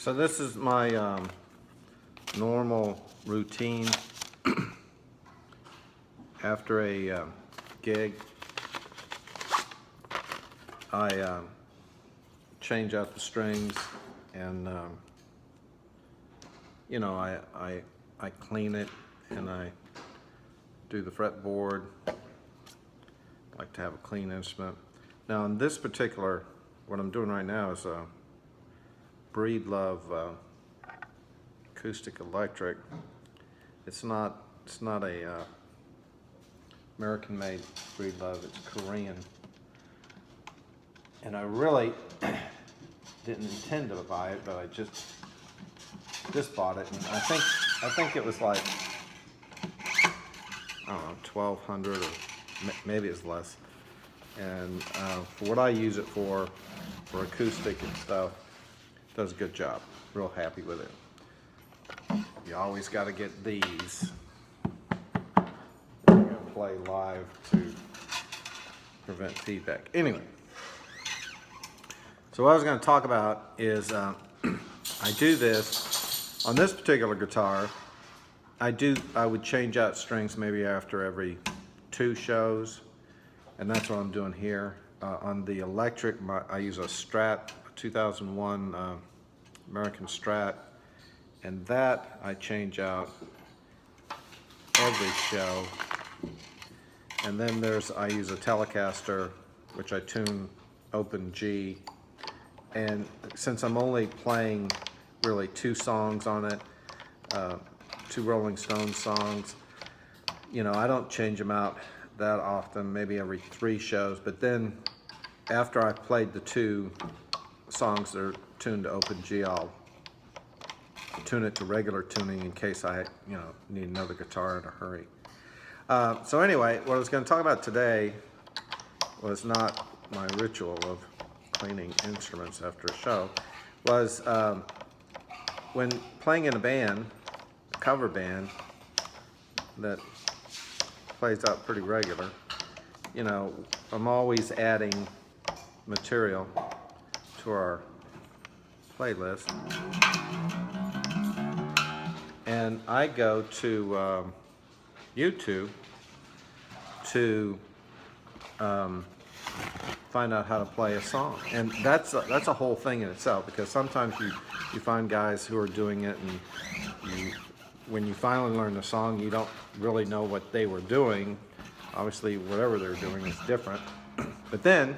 So this is my normal routine after a gig. I change out the strings, and you know, I clean it, and I do the fretboard. I like to have a clean instrument. Now in this particular, what I'm doing right now is a Breedlove acoustic electric. It's not a American-made Breedlove. It's Korean, and I really didn't intend to buy it, but I just bought it, and I think it was like, I don't know, 1,200, or maybe it's less. And for what I use it for acoustic and stuff, it does a good job. Real happy with it. You always got to get these. You're gonna play live to prevent feedback. Anyway, so what I was going to talk about is I do this on this particular guitar. I would change out strings maybe after every 2 shows, and that's what I'm doing here. On the electric, I use a Strat, a 2001 American Strat, and that I change out every show. And then I use a Telecaster, which I tune open G. And since I'm only playing really 2 songs on it, 2 Rolling Stones songs, you know, I don't change them out that often, maybe every 3 shows. But then after I've played the 2 songs that are tuned to open G, I'll tune it to regular tuning in case I, you know, need another guitar in a hurry. So anyway, what I was going to talk about today was not my ritual of cleaning instruments after a show. Was when playing in a band, a cover band that plays out pretty regular, you know, I'm always adding material to our playlist, and I go to YouTube to find out how to play a song. And that's a whole thing in itself, because sometimes you find guys who are doing it, and when you finally learn the song, you don't really know what they were doing. Obviously, whatever they're doing is different. But then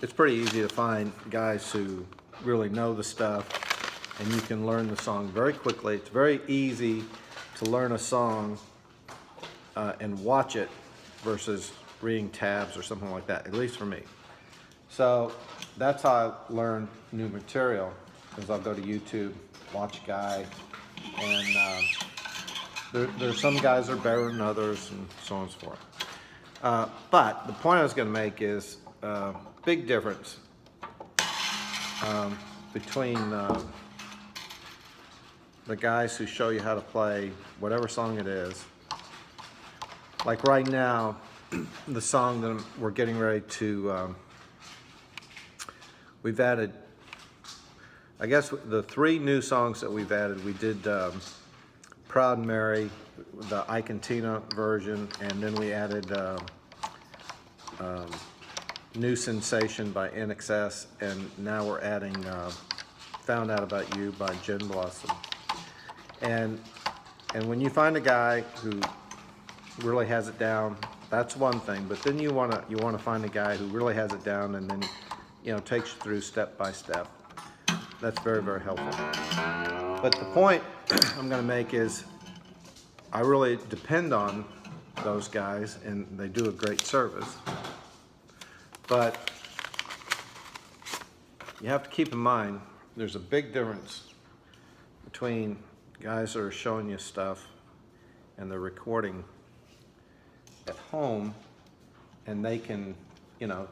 it's pretty easy to find guys who really know the stuff, and you can learn the song very quickly. It's very easy to learn a song and watch it versus reading tabs or something like that, at least for me. So that's how I learn new material, is I'll go to YouTube, watch a guy, and there's some guys that are better than others, and so on and so forth. But the point I was going to make is big difference between the guys who show you how to play whatever song it is. Like right now, the song that we're getting ready to, we've added, I guess the 3 new songs that we've added, we did Proud Mary, the Icantina version, and then we added New Sensation by NXS, and now we're adding Found Out About You by Jen Blossom. And when you find a guy who really has it down, that's one thing. But then you want to find a guy who really has it down, and then, you know, takes you through step by step. That's very, very helpful. But the point I'm going to make is I really depend on those guys, and they do a great service. But you have to keep in mind there's a big difference between guys that are showing you stuff and they're recording at home, and they can, you know,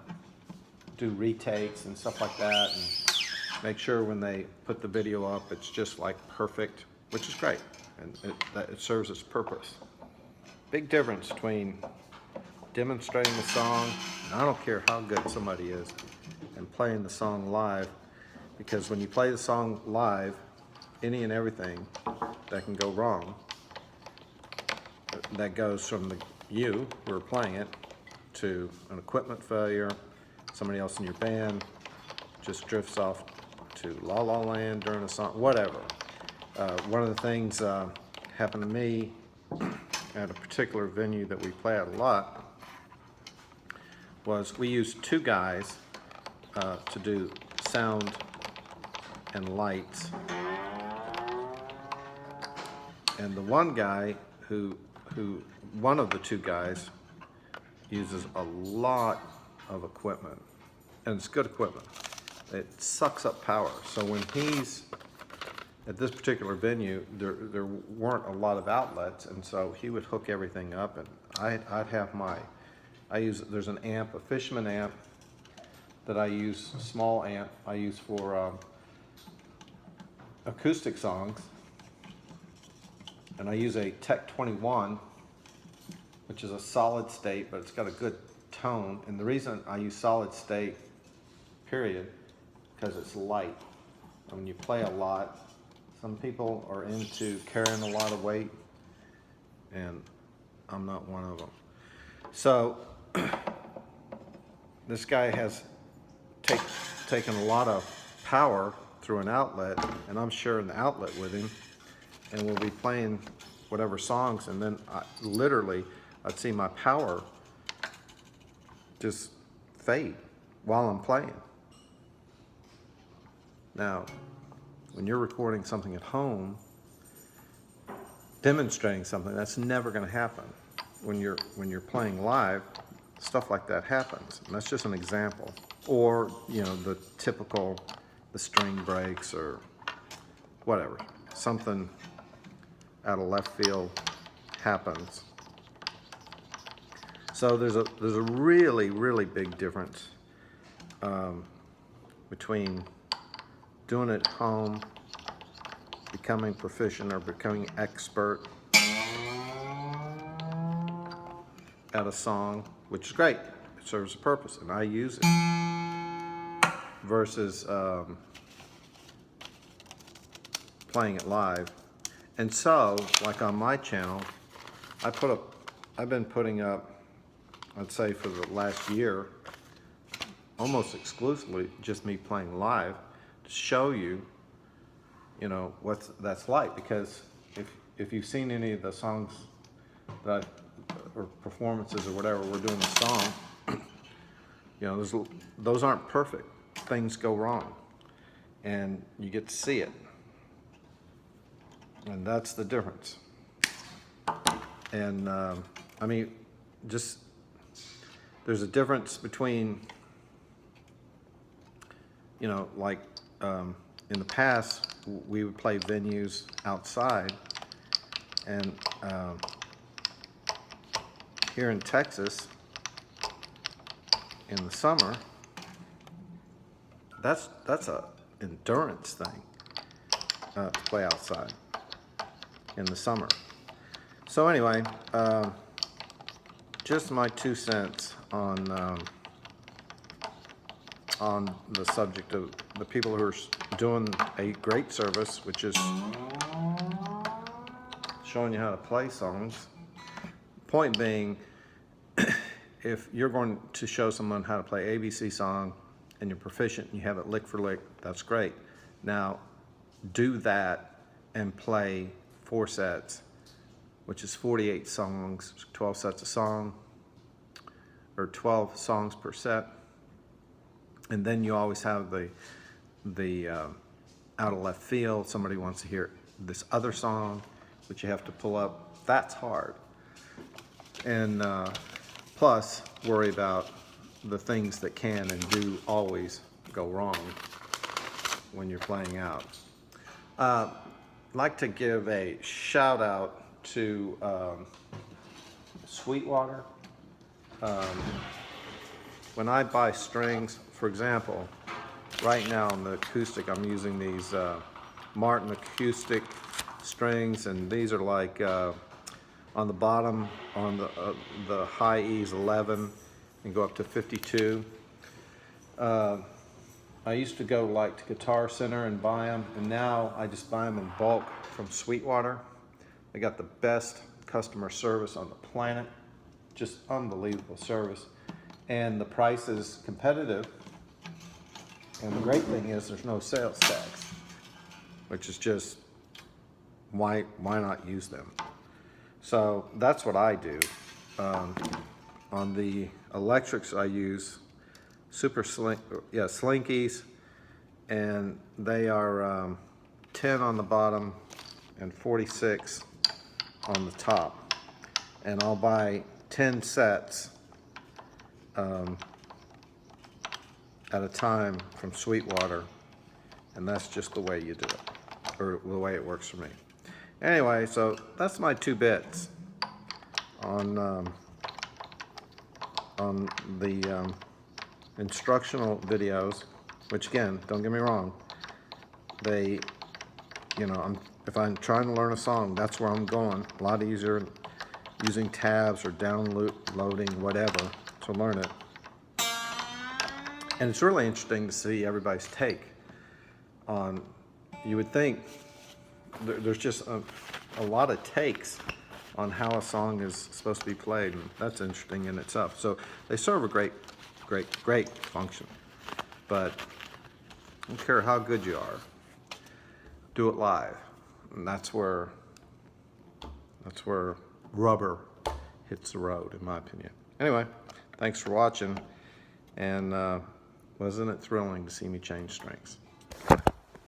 do retakes and stuff like that, and make sure when they put the video up it's just like perfect, which is great, and it serves its purpose. Big difference between demonstrating the song, and I don't care how good somebody is, and playing the song live. because when you play the song live, any and everything that can go wrong, that goes from you who are playing it to an equipment failure, somebody else in your band just drifts off to La La Land during a song, whatever. One of the things happened to me at a particular venue that we play at a lot was we used two guys to do sound and lights. And the one guy one of the two guys uses a lot of equipment, and it's good equipment. It sucks up power. So when he's at this particular venue, there weren't a lot of outlets, and so he would hook everything up, and I'd have there's an amp, a Fishman amp that I use, small amp I use for acoustic songs, and I use a Tech 21, which is a solid state, but it's got a good tone. And the reason I use solid state, period, because it's light. And when you play a lot, some people are into carrying a lot of weight, and I'm not one of them. So this guy has taken a lot of power through an outlet, and I'm sharing the outlet with him, and we'll be playing whatever songs, and then I'd see my power just fade while I'm playing. Now, when you're recording something at home, demonstrating something, that's never going to happen. When you're playing live, stuff like that happens, and that's just an example. Or the typical, the string breaks or whatever, something out of left field happens. So there's a really, really big difference between doing it at home, becoming proficient or becoming expert at a song, which is great, it serves a purpose, and I use it, versus playing it live. And so, like on my channel, I've been putting up, I'd say for the last year, almost exclusively just me playing live to show you, what that's like. Because if you've seen any of the songs that or performances or whatever, we're doing a song, those aren't perfect. Things go wrong, and you get to see it. And that's the difference. And there's a difference between, in the past, we would play venues outside, and here in Texas, in the summer, that's a endurance thing to play outside in the summer. So anyway, just my 2 cents on the subject of the people who are doing a great service, which is showing you how to play songs. Point being, if you're going to show someone how to play ABC song and you're proficient and you have it lick for lick, that's great. Now, do that and play 4 sets, which is 48 songs, 12 sets a song, or 12 songs per set. And then you always have the out of left field, somebody wants to hear this other song, which you have to pull up. That's hard. And plus, worry about the things that can and do always go wrong when you're playing out. I'd like to give a shout out to Sweetwater. When I buy strings, for example, right now on the acoustic, I'm using these Martin acoustic strings, and these are like on the bottom, on the high E is 11 and go up to 52. I used to go like to Guitar Center and buy them, and now I just buy them in bulk from Sweetwater. They got the best customer service on the planet, just unbelievable service, and the price is competitive. And the great thing is there's no sales tax, which is just why not use them? So that's what I do. On the electrics, I use Slinkies, and they are 10 on the bottom and 46 on the top. And I'll buy 10 sets at a time from Sweetwater, and that's just the way you do it, or the way it works for me. Anyway, so that's my 2 bits on the instructional videos, which again, don't get me wrong, they, you know, if I'm trying to learn a song, that's where I'm going. A lot easier using tabs or downloading whatever to learn it. And it's really interesting to see everybody's take on, you would think there's just a lot of takes on how a song is supposed to be played, and that's interesting in itself. So they serve a great function. But I don't care how good you are, do it live. And that's where rubber hits the road, in my opinion. Anyway, thanks for watching, and wasn't it thrilling to see me change strings?